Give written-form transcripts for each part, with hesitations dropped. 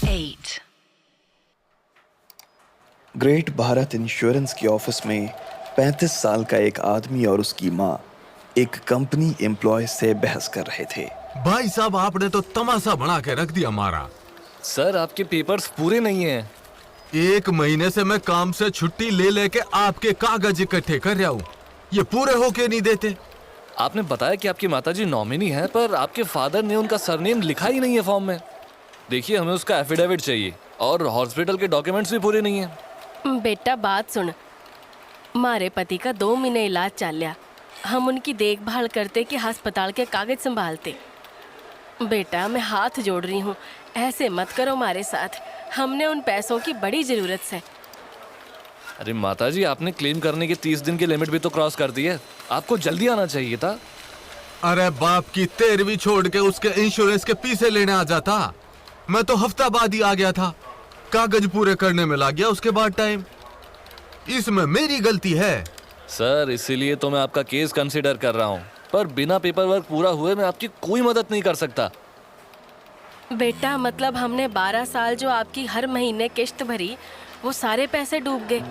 8. Great Bharat insurance के office में 35 साल का एक आदमी और उसकी माँ एक कंपनी एम्प्लॉय से बहस कर रहे थे। भाई साहब, आपने तो तमाशा बना के रख दिया हमारा। सर, आपके पेपर्स पूरे नहीं हैं। 1 महीने से मैं काम से छुट्टी ले लेके आपके कागज इकट्ठे कर रहा हूँ, ये पूरे होके नहीं देते। आपने बताया कि आपकी माताजी नॉमिनी है, पर आपके फादर ने उनका सरनेम लिखा ही नहीं है फॉर्म में। देखिए, हमें उसका एफिडेविट चाहिए और हॉस्पिटल के डॉक्यूमेंट्स भी पूरे नहीं हैं। बेटा बात सुन, मारे पति का 2 महीने इलाज चल लिया, हम उनकी देखभाल करते कि अस्पताल के कागज संभालते। बेटा मैं हाथ जोड़ रही हूँ, ऐसे मत करो हमारे साथ, हमने उन पैसों की बड़ी जरूरत है। अरे माताजी, आपने क्लेम करने के 30 दिन की लिमिट भी तो क्रॉस कर दी है, आपको जल्दी आना चाहिए था। अरे बाप की 13वीं छोड़ के उसके इंश्योरेंस के पीछे लेने आ जाता, मैं तो हफ्ता बाद ही आ गया था, कागज पूरे करने में लग गया उसके बाद टाइम। इसमें मेरी गलती है। सर, इसीलिए तो मैं आपका केस कंसिडर कर रहा हूँ, पर बिना पेपर वर्क पूरा हुए मैं आपकी कोई मदद नहीं कर सकता। बेटा मतलब हमने 12 साल जो आपकी हर महीने किश्त भरी, वो सारे पैसे डूब गए।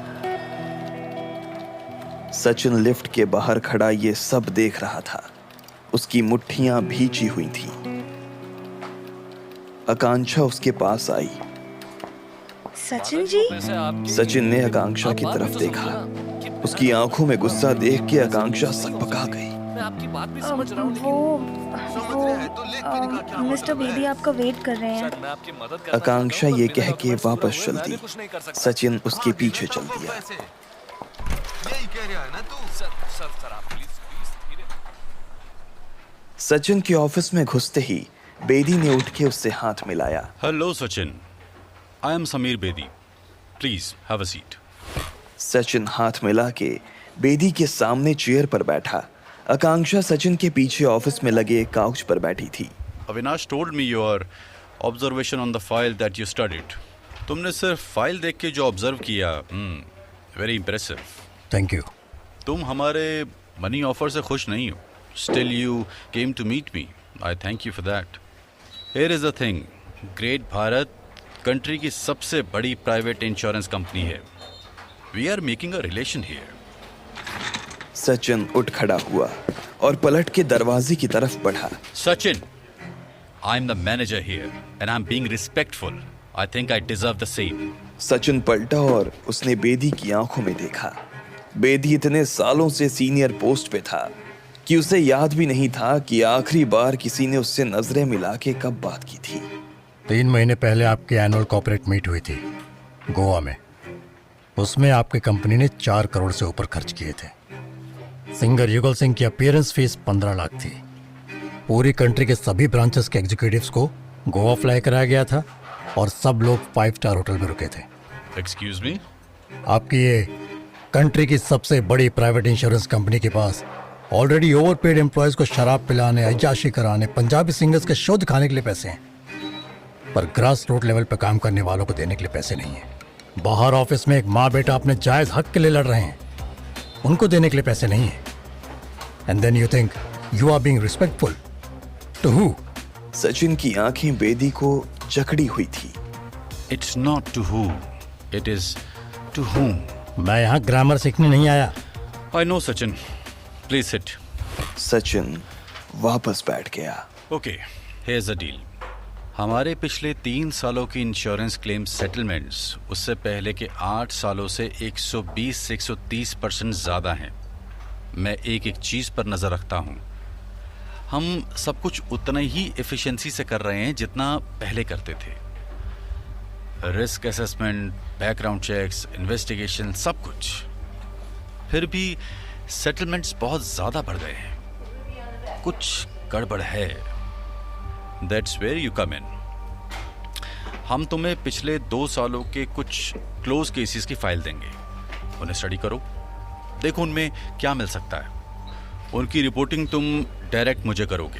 सचिन लिफ्ट के बाहर खड़ा ये सब देख रहा था। उसकी मुट्ठियां भींची हुई थीं। आकांक्षा उसके पास आई। सचिन जी? सचिन ने आकांक्षा की तरफ देखा। उसकी आंखों में गुस्सा देख के आकांक्षा सकपका गई। मैं आपकी बात भी समझ रहा हूँ, वो मिस्टर बेदी आपका वेट कर रहे हैं। मैं आपकी मदद करना आकांक्षा चाहता हूँ, ये पर कह बिना के डॉक्यूमेंट्स वापस हुए चल मैं दी। कुछ नहीं कर सकता। सचिन उसके पीछे चल दिया। यही कह रहा है ना तू? सर, आप प्लीज धीरे। सचिन के ऑफिस में घुसते ही बेदी ने उठ के उससे हाथ मिलाया। Hello Sachin, I am Sameer Bedi, please have a seat. Sachin हाथ मिला के बेदी के सामने चेयर पर बैठा। आकांक्षा सचिन के पीछे ऑफिस में लगे काउच पर बैठी थी। Avinash told me your observation on the file that you studied. तुमने सिर्फ फाइल देख के जो ऑब्जर्व किया, वेरी इंप्रेसिव। Thank you. तुम हमारे मनी ऑफर से खुश नहीं हो, still you came to meet me. I thank you for that. Here is the thing, great Bharat country की सबसे बड़ी प्राइवेट इंश्योरेंस कंपनी है। We are making a relation here. Sachin उठ खड़ा हुआ और पलट के दरवाजे की तरफ बढ़ा। Sachin, I am the manager here and I am being respectful. I think I deserve the same. Sachin पलटा और उसने बेदी की आंखों में देखा। बेदी इतने सालों से सीनियर पोस्ट पे था कि उसे याद भी नहीं था कि आखिरी बार किसी ने उससे नजरें मिला के कब बात की थी। 3 महीने पहले आपकी एनुअल कॉर्पोरेट मीट हुई थी गोवा में। उसमें आपकी कंपनी ने 4 करोड़ से ऊपर खर्च किए थे। सिंगर युगल सिंह की अपीयरेंस फीस 15 लाख थी। पूरी कंट्री के सभी ब्रांचेस के एग्जीक्यूटिव्स को गोवा फ्लाई कराया गया था और सब लोग 5 स्टार होटल में रुके थे। Excuse me? आपकी ये कंट्री की सबसे बड़ी प्राइवेट इंश्योरेंस कंपनी के पास ऑलरेडी ओवरपेड एम्प्लॉयज को शराब पिलाने, अय्याशी कराने, पंजाबी सिंगर्स के शो दिखाने के लिए पैसे हैं, पर ग्रास रूट लेवल पे काम करने वालों को देने के लिए पैसे नहीं है। बाहर ऑफिस में एक माँ बेटा अपने जायज हक के लिए लड़ रहे हैं, उनको देने के लिए पैसे नहीं है। And then you think you are being respectful to who? Sachin की आंखें बेदी को जकड़ी हुई थी। It's not to who, it is to whom। मैं यहाँ ग्रामर सीखने नहीं आया। I know Sachin, please sit. Sachin वापस बैठ गया। Okay, here's a deal. हमारे पिछले 3 सालों की इंश्योरेंस क्लेम सेटलमेंट्स उससे पहले के 8 सालों से 120 से 130% ज़्यादा हैं। मैं एक एक चीज़ पर नज़र रखता हूँ। हम सब कुछ उतना ही एफिशिएंसी से कर रहे हैं जितना पहले करते थे। Risk assessment, background checks, investigation, सब कुछ। फिर भी सेटलमेंट्स बहुत ज़्यादा बढ़ गए हैं। कुछ गड़बड़ है। दैट्स वेयर यू कम इन। हम तुम्हें पिछले 2 सालों के कुछ क्लोज केसेस की फाइल देंगे, उन्हें स्टडी करो, देखो उनमें क्या मिल सकता है। उनकी रिपोर्टिंग तुम डायरेक्ट मुझे करोगे।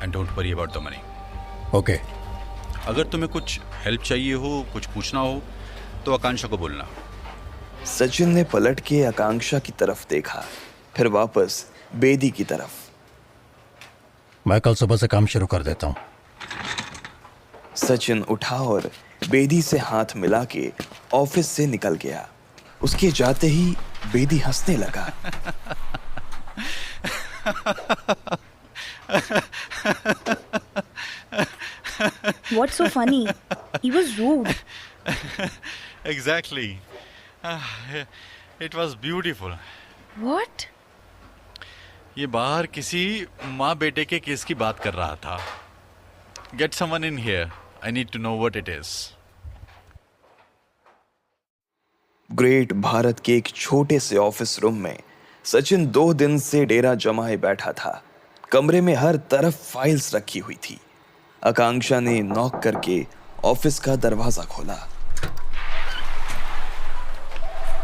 And don't worry about the money. Okay. अगर तुम्हें कुछ हेल्प चाहिए हो, कुछ पूछना हो, तो आकांक्षा को बोलना। सचिन ने पलट के आकांक्षा की तरफ देखा, फिर वापस बेदी की तरफ। मैं कल सुबह से काम शुरू कर देता हूँ। सचिन उठा और बेदी से हाथ मिला के ऑफिस से निकल गया। उसके जाते ही बेदी हंसने लगा। What's so funny? He was rude. Exactly. It was beautiful. What? ये बाहर किसी माँ बेटे के केस की बात कर रहा था। Get someone in here. I need to know what it is. Great Bharat के एक छोटे से ऑफिस रूम में सचिन 2 दिन से डेरा जमाए बैठा था। कमरे में हर तरफ फाइल्स रखी हुई थी। आकांक्षा ने नॉक करके ऑफिस का दरवाजा खोला।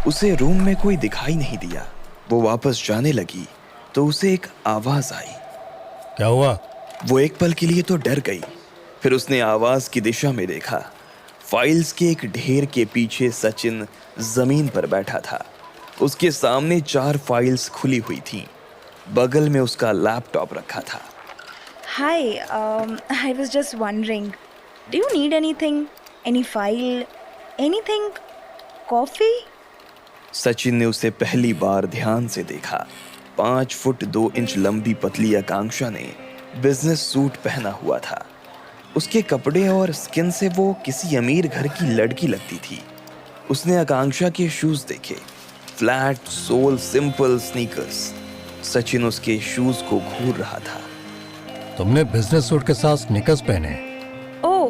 उसे रूम में कोई दिखाई नहीं दिया। वो वापस जाने लगी तो उसे एक आवाज आई। क्या हुआ? वो एक पल के लिए तो डर गई, फिर उसने आवाज की दिशा में देखा। फाइल्स के एक ढेर के पीछे सचिन जमीन पर बैठा था। उसके सामने 4 फाइल्स खुली हुई थीं। बगल में उसका लैपटॉप रखा था। Hi, I was just wondering, do you need anything? Any file? Anything? Coffee? Sachin ने उसे पहली बार ध्यान से देखा। 5 फुट 2 इंच लंबी पतली आकांक्षा ने बिजनेस सूट पहना हुआ था। उसके कपड़े और स्किन से वो किसी अमीर घर की लड़की लगती थी। उसने आकांक्षा के शूज देखे, flat sole simple sneakers. Sachin उसके शूज को घूर रहा था। तुमने बिजनेस सूट के साथ स्नीकर्स पहने? Oh,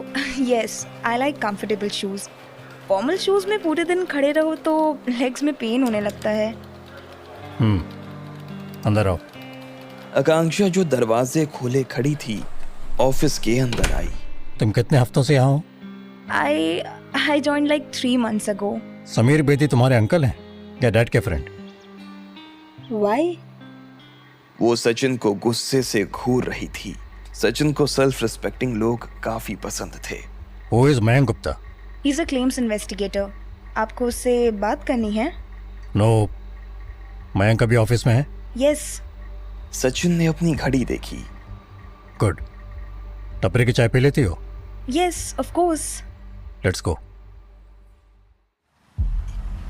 yes, I like comfortable shoes. Formal shoes में पूरे दिन खड़े रहो तो लेग्स में पेन होने लगता है। अंदर आओ। आकांक्षा जो दरवाजे खोले खड़ी थी, ऑफिस के अंदर आई। तुम कितने हफ्तों से यहाँ हो? I joined like 3 months ago. Sameer Bedi तुम्हारे अंकल हैं या डैड के फ्रेंड? Why? वो सचिन को गुस्से से घूर रही थी। सचिन को सेल्फ रिस्पेक्टिंग लोग काफी पसंद थे। Who is Mayank Gupta? He's a claims investigator. आपको उससे बात करनी है? नो, मयंक अभी ऑफिस में है? Yes. सचिन ने अपनी घड़ी देखी। गुड। टपरी की चाय पी लेती हो? Yes, of course. Let's go.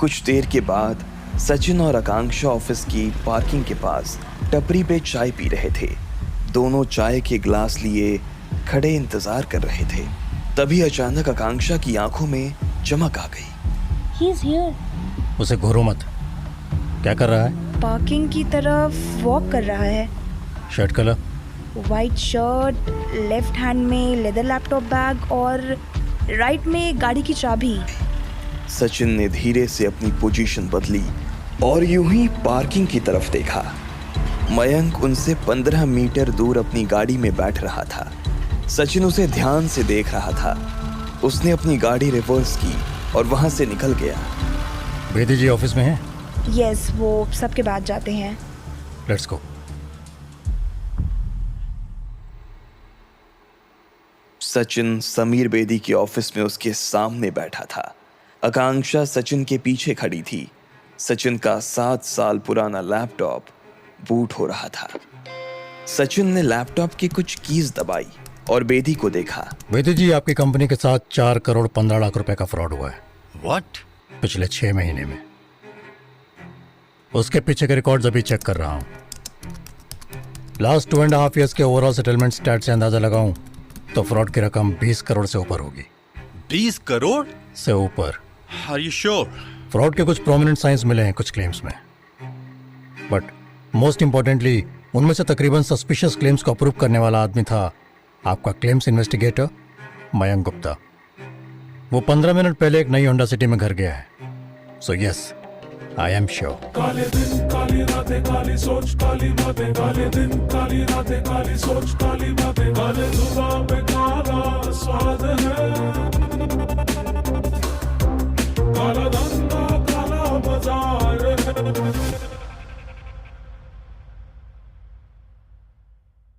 कुछ देर के बाद सचिन और आकांक्षा ऑफिस की पार्किंग के पास टपरी पे चाय पी रहे थे। दोनों चाय के ग्लास लिए खड़े इंतजार कर रहे थे। तभी अचानक आकांक्षा की आंखों में चमक आ गई। He's here. उसे घूरो मत। क्या कर रहा है? पार्किंग की तरफ वॉक कर रहा है। Shirt colour? White shirt, left hand में लेदर लैपटॉप बैग और राइट में गाड़ी की चाबी। सचिन ने धीरे से अपनी पोजीशन बदली और यूं ही पार्किंग की तरफ देखा। मयंक उनसे 15 मीटर दूर अपनी गाड़ी में बैठ रहा था। सचिन उसे ध्यान से देख रहा था। उसने अपनी गाड़ी रिवर्स की और वहां से निकल गया। बेदी जी ऑफिस में हैं? यस, वो सबके बाद जाते हैं। Let's go. सचिन समीर बेदी के ऑफिस में उसके सामने बैठा था। आकांक्षा सचिन के पीछे खड़ी थी। सचिन का 7 साल पुराना लैपटॉप बूट हो रहा था। सचिन ने लैपटॉप की कुछ कीज दबाई और बेदी को देखा। बेदी जी, आपकी कंपनी के साथ 4 करोड़ 15 लाख रुपए का फ्रॉड हुआ है। What? पिछले 6 महीने में। उसके पीछे के रिकॉर्ड्स अभी चेक कर रहा हूँ। लास्ट 2.5 ईयर्स के ओवरऑल सेटलमेंट स्टैट से अंदाजा लगाऊं तो फ्रॉड की रकम 20 करोड़ से ऊपर होगी। 20 करोड़ से ऊपर। Are you sure? फ्रॉड के कुछ प्रोमिनेंट साइंस मिले हैं कुछ क्लेम्स में, बट मोस्ट इंपॉर्टेंटली उनमें से तकरीबन सस्पिशियस क्लेम्स को अप्रूव करने वाला आदमी था आपका क्लेम्स इन्वेस्टिगेटर मयंक गुप्ता। वो 15 मिनट पहले एक नई होंडा सिटी में घर गया है। So yes, I am sure. काले दिन काली रातें काली सोच काली बातें, काले दिन काली रातें काली सोच काली बातें, काले जुबान पे काला स्वाद है।